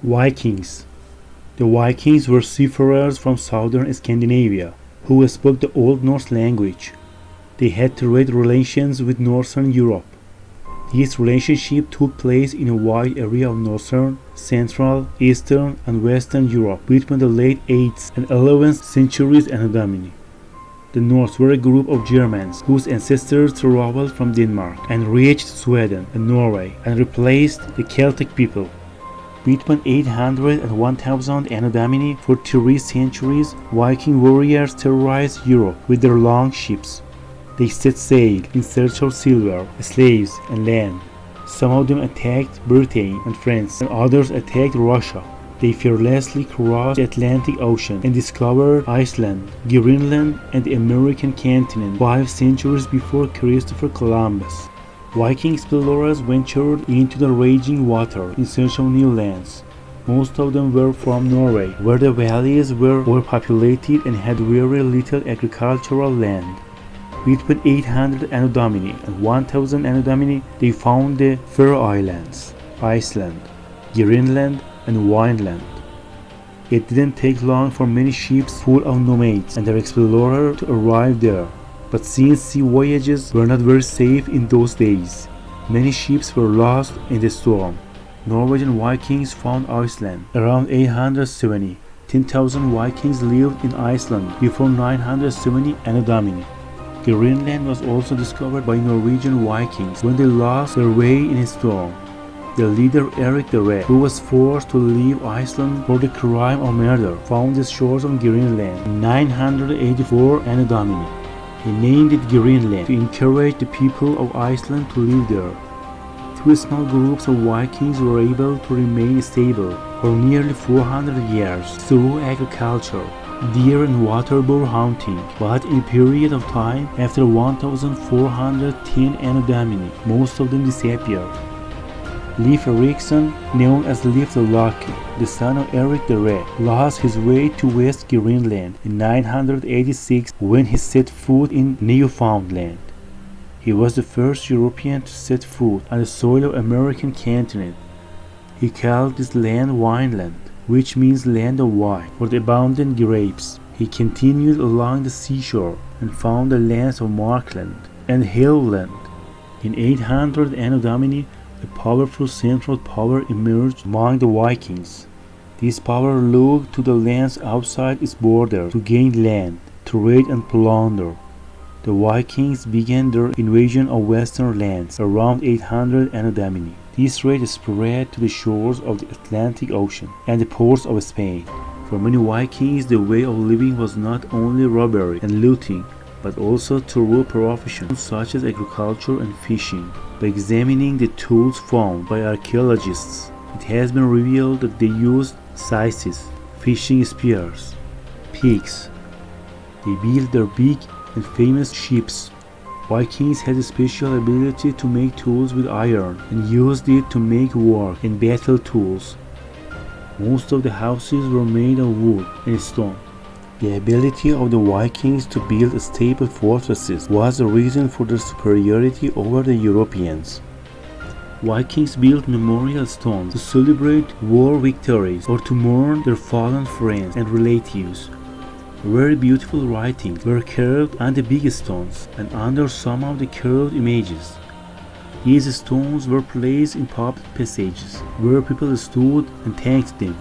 Vikings. The Vikings were seafarers from southern Scandinavia who spoke the Old Norse language. They had trade relations with Northern Europe. This relationship took place in a wide area of Northern, Central, Eastern, and Western Europe between the late 8th and 11th centuries and Domini. The Norse were a group of Germans whose ancestors traveled from Denmark and reached Sweden and Norway and replaced the Celtic people. Between 800 and 1000 Anno Domini, for 3 centuries, Viking warriors terrorized Europe with their long ships. They set sail in search of silver, slaves, and land. Some of them attacked Britain and France, and others attacked Russia. They fearlessly crossed the Atlantic Ocean and discovered Iceland, Greenland, and the American continent 5 centuries before Christopher Columbus. Viking explorers ventured into the raging water in search of new lands. Most of them were from Norway, where the valleys were overpopulated and had very little agricultural land. Between 800 Anno Domini and 1000 Anno Domini, they found the Faroe Islands, Iceland, Greenland, and Vinland. It didn't take long for many ships full of nomads and their explorers to arrive there. But since sea voyages were not very safe in those days, many ships were lost in the storm. Norwegian Vikings found Iceland around 870. 10,000 Vikings lived in Iceland before 970 Anno Domini. Greenland was also discovered by Norwegian Vikings when they lost their way in a storm. The leader Eric the Red, who was forced to leave Iceland for the crime of murder, found the shores of Greenland in 984 Anno Domini. He named it Greenland to encourage the people of Iceland to live there. 2 small groups of Vikings were able to remain stable for nearly 400 years through agriculture, deer and waterboar hunting, but in a period of time after 1410 Anno Domini, most of them disappeared. Leif Erikson, known as Leif the Lucky, the son of Eric the Red, lost his way to West Greenland in 986 when he set foot in Newfoundland. He was the first European to set foot on the soil of American continent. He called this land Vinland, which means land of wine, for the abundant grapes. He continued along the seashore and found the lands of Markland and Helgeland. In 800 Anno Domini, a powerful central power emerged among the Vikings. This power looked to the lands outside its border to gain land, trade, and plunder. The Vikings began their invasion of western lands around 800 Anno Domini. This trade spread to the shores of the Atlantic Ocean and the ports of Spain. For many Vikings, the way of living was not only robbery and looting, but also through professions such as agriculture and fishing. By examining the tools found by archaeologists, it has been revealed that they used scythes, fishing spears, picks. They built their big and famous ships. Vikings had a special ability to make tools with iron and used it to make war and battle tools. Most of the houses were made of wood and stone. The ability of the Vikings to build stable fortresses was the reason for their superiority over the Europeans. Vikings built memorial stones to celebrate war victories or to mourn their fallen friends and relatives. Very beautiful writings were carved on the big stones and under some of the carved images. These stones were placed in public passages where people stood and thanked them.